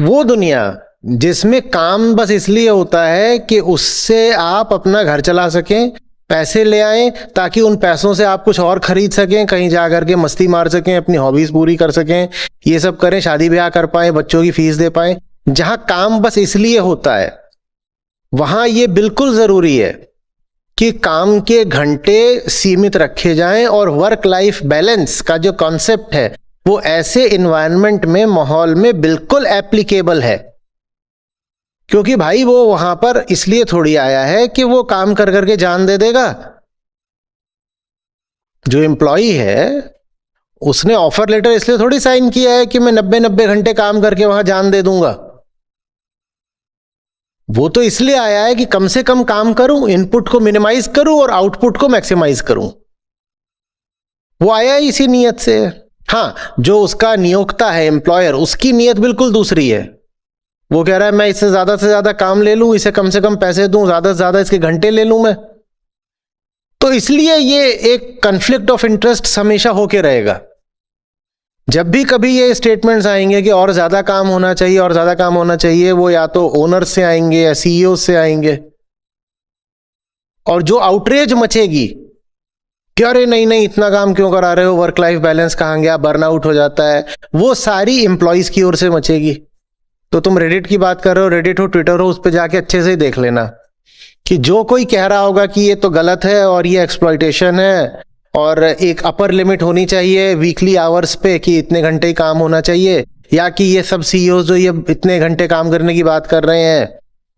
वो दुनिया जिसमें काम बस इसलिए होता है कि उससे आप अपना घर चला सकें, पैसे ले आएं, ताकि उन पैसों से आप कुछ और खरीद सकें, कहीं जा करके मस्ती मार सकें, अपनी हॉबीज पूरी कर सकें, ये सब करें, शादी ब्याह कर पाए, बच्चों की फीस दे पाए। जहां काम बस इसलिए होता है वहां ये बिल्कुल जरूरी है कि काम के घंटे सीमित रखे जाएं, और वर्क लाइफ बैलेंस का जो कॉन्सेप्ट है वो ऐसे इन्वायरमेंट में, माहौल में बिल्कुल एप्लीकेबल है। क्योंकि भाई वो वहां पर इसलिए थोड़ी आया है कि वो काम कर करके जान दे देगा। जो एम्प्लॉई है उसने ऑफर लेटर इसलिए थोड़ी साइन किया है कि मैं 90 घंटे काम करके वहां जान दे दूंगा। वो तो इसलिए आया है कि कम से कम काम करूं, इनपुट को मिनिमाइज करूं और आउटपुट को मैक्सिमाइज करूं। वो आया ही इसी नियत से। हाँ, जो उसका नियोक्ता है, एम्प्लॉयर, उसकी नियत बिल्कुल दूसरी है। वो कह रहा है मैं इससे ज्यादा काम ले लूं, इसे कम से कम पैसे दूं, ज्यादा से ज्यादा इसके घंटे ले लूं मैं। तो इसलिए ये एक कॉन्फ्लिक्ट ऑफ इंटरेस्ट हमेशा होके रहेगा। जब भी कभी ये स्टेटमेंट्स आएंगे कि और ज्यादा काम होना चाहिए, और ज्यादा काम होना चाहिए, वो या तो ओनर से आएंगे या सीईओ से आएंगे। और जो आउटरेज मचेगी कि अरे नहीं इतना काम क्यों करा रहे हो, वर्क लाइफ बैलेंस कहां गया, बर्नआउट हो जाता है, वो सारी एम्प्लॉइज की ओर से मचेगी। तो तुम रेडिट की बात कर रहे हो, रेडिट हो, ट्विटर हो, उस पर जाके अच्छे से देख लेना कि जो कोई कह रहा होगा कि ये तो गलत है और ये एक्सप्लॉइटेशन है और एक अपर लिमिट होनी चाहिए वीकली आवर्स पे कि इतने घंटे ही काम होना चाहिए, या कि ये सब सीईओ जो ये इतने घंटे काम करने की बात कर रहे हैं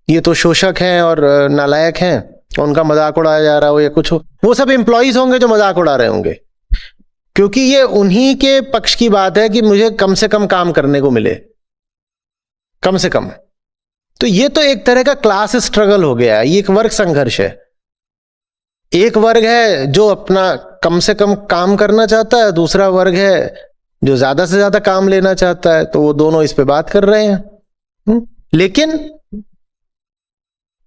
ये तो शोषक हैं और नालायक हैं, उनका मजाक उड़ाया जा रहा हो या कुछ हो, वो सब एम्प्लॉइज होंगे जो मजाक उड़ा रहे होंगे। क्योंकि ये उन्हीं के पक्ष की बात है कि मुझे कम से कम काम करने को मिले, कम से कम। तो ये तो एक तरह का क्लास स्ट्रगल हो गया, ये एक वर्ग संघर्ष है। एक वर्ग है जो अपना कम से कम काम करना चाहता है, दूसरा वर्ग है जो ज्यादा से ज्यादा काम लेना चाहता है। तो वो दोनों इस पे बात कर रहे हैं। लेकिन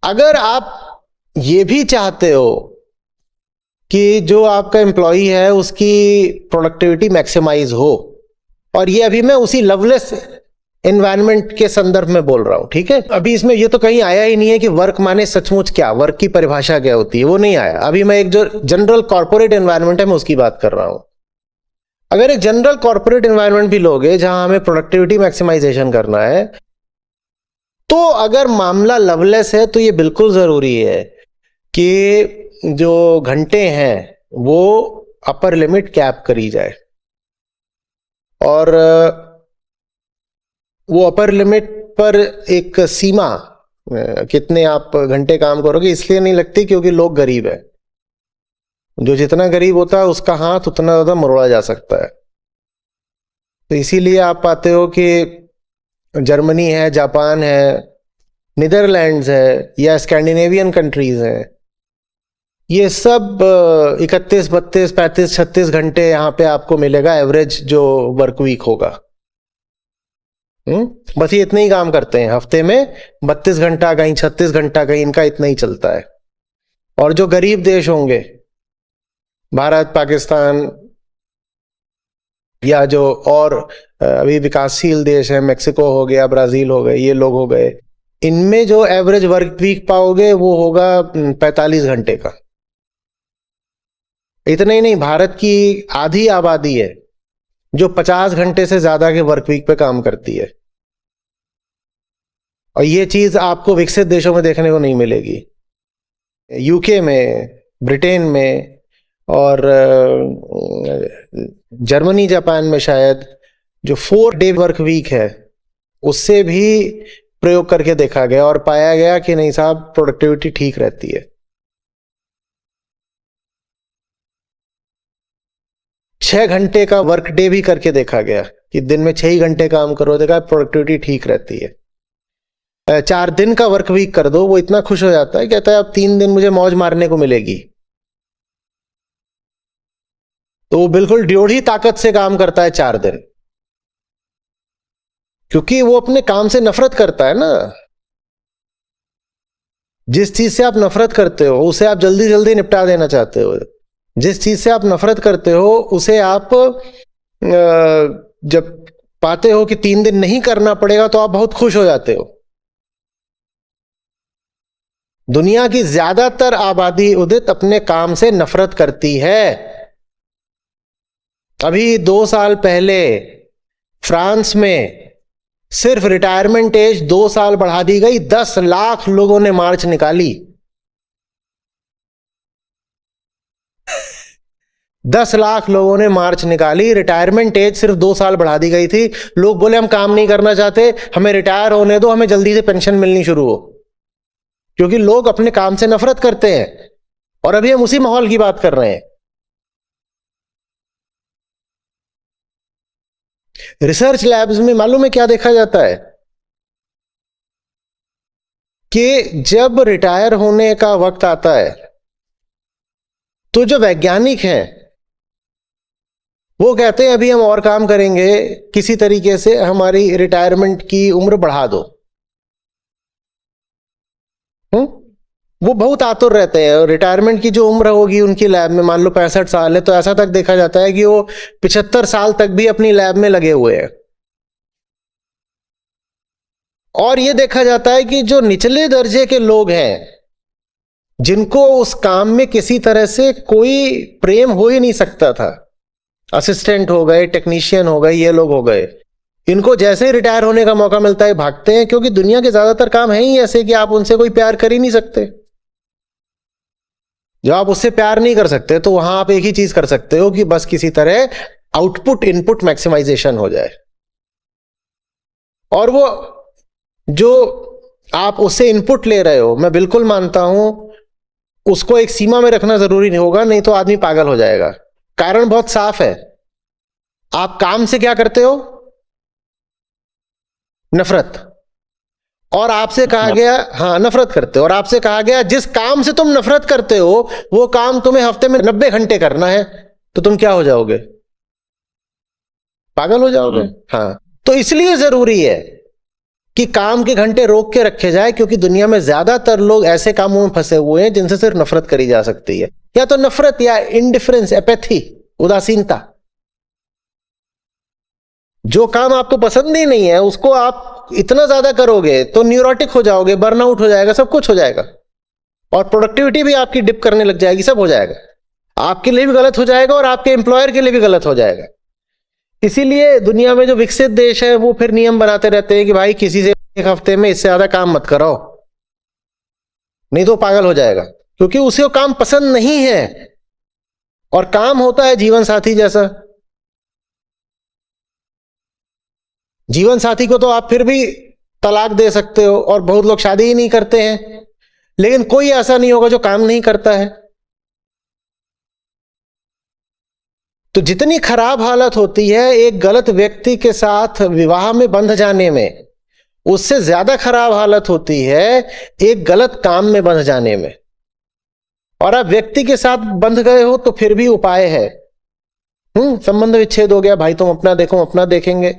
अगर आप ये भी चाहते हो कि जो आपका एम्प्लॉई है उसकी प्रोडक्टिविटी मैक्सिमाइज हो, और ये अभी मैं उसी लवलेस एनवायरनमेंट के संदर्भ में बोल रहा हूं, ठीक है। अभी इसमें ये तो कहीं आया ही नहीं है कि वर्क माने सचमुच क्या, वर्क की परिभाषा क्या होती है, वो नहीं आया। अभी मैं एक जो जनरल कॉर्पोरेट एनवायरनमेंट है मैं उसकी बात कर रहा हूं। अगर एक जनरल कॉर्पोरेट एनवायरनमेंट भी लोगे जहां हमें प्रोडक्टिविटी मैक्सिमाइजेशन करना है, तो अगर मामला लवलेस है तो ये बिल्कुल जरूरी है कि जो घंटे हैं वो अपर लिमिट कैप करी जाए। और वो अपर लिमिट पर एक सीमा, कितने आप घंटे काम करोगे, इसलिए नहीं लगती क्योंकि लोग गरीब है। जो जितना गरीब होता है उसका हाथ उतना ज्यादा मरोड़ा जा सकता है। तो इसीलिए आप पाते हो कि जर्मनी है, जापान है, नीदरलैंड्स है, या स्कैंडिनेवियन कंट्रीज हैं, ये सब 31, 32, 35, 36 घंटे यहाँ पे आपको मिलेगा एवरेज जो वर्क वीक होगा। बस ये इतना ही काम करते हैं हफ्ते में, 32 घंटा कहीं 36 घंटा कहीं, इनका इतना ही चलता है। और जो गरीब देश होंगे, भारत, पाकिस्तान, या जो और अभी विकासशील देश है, मेक्सिको हो गया, ब्राजील हो गए, ये लोग हो गए, इनमें जो एवरेज वर्क वीक पाओगे वो होगा 45 घंटे का। इतना ही नहीं, भारत की आधी आबादी है जो 50 घंटे से ज्यादा के वर्क वीक पे काम करती है। और ये चीज आपको विकसित देशों में देखने को नहीं मिलेगी। यूके में, ब्रिटेन में और जर्मनी, जापान में शायद जो 4 डे वर्क वीक है उससे भी प्रयोग करके देखा गया और पाया गया कि नहीं साहब, प्रोडक्टिविटी ठीक रहती है। 6 घंटे का वर्क डे भी करके देखा गया कि दिन में 6 ही घंटे काम करो, देखा प्रोडक्टिविटी ठीक रहती है। 4 दिन का वर्क वीक कर दो, वो इतना खुश हो जाता है, कहता है अब 3 दिन मुझे मौज मारने को मिलेगी। तो वो बिल्कुल ड्योढ़ी ताकत से काम करता है 4 दिन, क्योंकि वो अपने काम से नफरत करता है ना। जिस चीज से आप नफरत करते हो उसे आप जल्दी जल्दी निपटा देना चाहते हो। जिस चीज से आप नफरत करते हो उसे आप जब पाते हो कि 3 दिन नहीं करना पड़ेगा तो आप बहुत खुश हो जाते हो। दुनिया की ज्यादातर आबादी उदित अपने काम से नफरत करती है। अभी 2 साल पहले फ्रांस में सिर्फ रिटायरमेंट एज 2 साल बढ़ा दी गई, 10 लाख लोगों ने मार्च निकाली। 10 लाख लोगों ने मार्च निकाली, रिटायरमेंट एज सिर्फ 2 साल बढ़ा दी गई थी। लोग बोले हम काम नहीं करना चाहते, हमें रिटायर होने दो, हमें जल्दी से पेंशन मिलनी शुरू हो, क्योंकि लोग अपने काम से नफरत करते हैं। और अभी हम उसी माहौल की बात कर रहे हैं। रिसर्च लैब्स में मालूम है क्या देखा जाता है कि जब रिटायर होने का वक्त आता है तो जो वैज्ञानिक हैं वो कहते हैं अभी हम और काम करेंगे, किसी तरीके से हमारी रिटायरमेंट की उम्र बढ़ा दो। वो बहुत आतुर रहते हैं। रिटायरमेंट की जो उम्र होगी उनकी लैब में, मान लो 65 साल है, तो ऐसा तक देखा जाता है कि वो 75 साल तक भी अपनी लैब में लगे हुए हैं। और ये देखा जाता है कि जो निचले दर्जे के लोग हैं, जिनको उस काम में किसी तरह से कोई प्रेम हो ही नहीं सकता था, असिस्टेंट हो गए, टेक्नीशियन हो गए, ये लोग हो गए, इनको जैसे ही रिटायर होने का मौका मिलता है भागते हैं, क्योंकि दुनिया के ज्यादातर काम है ही ऐसे कि आप उनसे कोई प्यार कर ही नहीं सकते। जब आप उससे प्यार नहीं कर सकते तो वहां आप एक ही चीज कर सकते हो कि बस किसी तरह आउटपुट इनपुट मैक्सिमाइजेशन हो जाए। और वो जो आप उससे इनपुट ले रहे हो, मैं बिल्कुल मानता हूं, उसको एक सीमा में रखना जरूरी नहीं होगा, नहीं तो आदमी पागल हो जाएगा। कारण बहुत साफ है, आप काम से क्या करते हो? नफरत। और आपसे कहा गया, हाँ नफरत करते हो, और आपसे कहा गया जिस काम से तुम नफरत करते हो वो काम तुम्हें हफ्ते में 90 घंटे करना है, तो तुम क्या हो जाओगे? पागल हो जाओगे। हाँ, तो इसलिए जरूरी है कि काम के घंटे रोक के रखे जाए, क्योंकि दुनिया में ज्यादातर लोग ऐसे कामों में फंसे हुए हैं जिनसे सिर्फ नफरत करी जा सकती है, या तो नफरत या इंडिफरेंस, एपैथी, उदासीनता। जो काम आपको पसंद ही नहीं है उसको आप इतना ज्यादा करोगे तो न्यूरोटिक हो जाओगे, बर्नआउट हो जाएगा, सब कुछ हो जाएगा, और प्रोडक्टिविटी भी आपकी डिप करने लग जाएगी, सब हो जाएगा। आपके लिए भी गलत हो जाएगा और आपके एम्प्लॉयर के लिए भी गलत हो जाएगा। इसीलिए दुनिया में जो विकसित देश है वो फिर नियम बनाते रहते हैं कि भाई किसी से एक हफ्ते में इससे ज्यादा काम मत कराओ, नहीं तो पागल हो जाएगा, क्योंकि उसे वो काम पसंद नहीं है। और काम होता है जीवन साथी जैसा। जीवन साथी को तो आप फिर भी तलाक दे सकते हो, और बहुत लोग शादी ही नहीं करते हैं, लेकिन कोई ऐसा नहीं होगा जो काम नहीं करता है। तो जितनी खराब हालत होती है एक गलत व्यक्ति के साथ विवाह में बंध जाने में, उससे ज्यादा खराब हालत होती है एक गलत काम में बंध जाने में। और आप व्यक्ति के साथ बंध गए हो तो फिर भी उपाय है, संबंध विच्छेद हो गया, भाई तुम अपना देखो, हम अपना देखेंगे,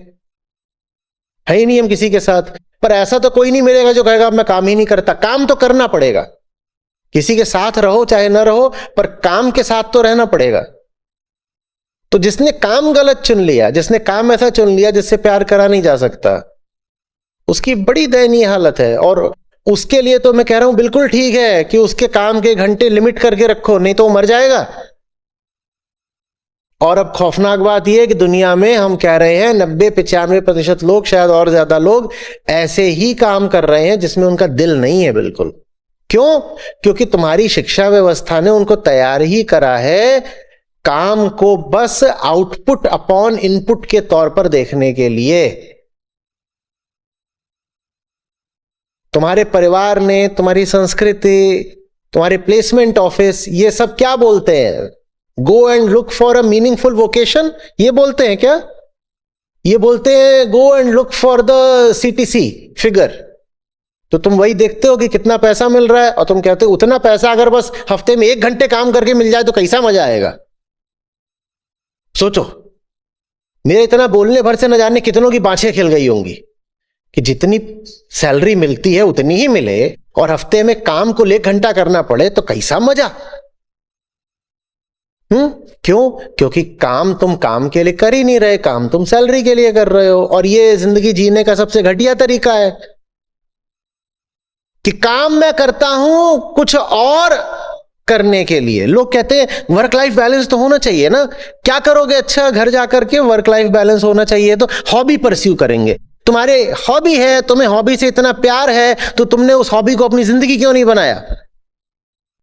है ही नहीं हम किसी के साथ। पर ऐसा तो कोई नहीं मिलेगा जो कहेगा मैं काम ही नहीं करता। काम तो करना पड़ेगा, किसी के साथ रहो चाहे ना रहो, पर काम के साथ तो रहना पड़ेगा। तो जिसने काम गलत चुन लिया, जिसने काम ऐसा चुन लिया जिससे प्यार करा नहीं जा सकता, उसकी बड़ी दयनीय हालत है। और उसके लिए तो मैं कह रहा हूं बिल्कुल ठीक है कि उसके काम के घंटे लिमिट करके रखो, नहीं तो वो मर जाएगा। और अब खौफनाक बात यह है कि दुनिया में हम कह रहे हैं 90-95% लोग, शायद और ज्यादा लोग ऐसे ही काम कर रहे हैं जिसमें उनका दिल नहीं है बिल्कुल। क्यों? क्योंकि तुम्हारी शिक्षा व्यवस्था ने उनको तैयार ही करा है काम को बस आउटपुट अपॉन इनपुट के तौर पर देखने के लिए। तुम्हारे परिवार ने, तुम्हारी संस्कृति, तुम्हारे प्लेसमेंट ऑफिस, ये सब क्या बोलते हैं? Go and look for a meaningful vocation, ये बोलते हैं क्या? ये बोलते हैं go and look for the CTC figure. तो तुम वही देखते हो कि कितना पैसा मिल रहा है, और तुम कहते हो उतना पैसा अगर बस हफ्ते में 1 घंटे काम करके मिल जाए तो कैसा मजा आएगा। सोचो, मेरे इतना बोलने भर से न जाने कितनों की बाँछें खिल गई होंगी कि जितनी सैलरी मिलती है उतनी ही मिले, और हफ्ते में काम को 1 घंटा करना पड़े तो कैसा मजा। क्यों? क्योंकि काम तुम काम के लिए कर ही नहीं रहे, काम तुम सैलरी के लिए कर रहे हो। और ये जिंदगी जीने का सबसे घटिया तरीका है कि काम मैं करता हूं कुछ और करने के लिए। लोग कहते हैं वर्क लाइफ बैलेंस तो होना चाहिए ना। क्या करोगे? अच्छा, घर जाकर के वर्क लाइफ बैलेंस होना चाहिए तो हॉबी परस्यू करेंगे। तुम्हारे हॉबी है, तुम्हें हॉबी से इतना प्यार है, तो तुमने उस हॉबी को अपनी जिंदगी क्यों नहीं बनाया?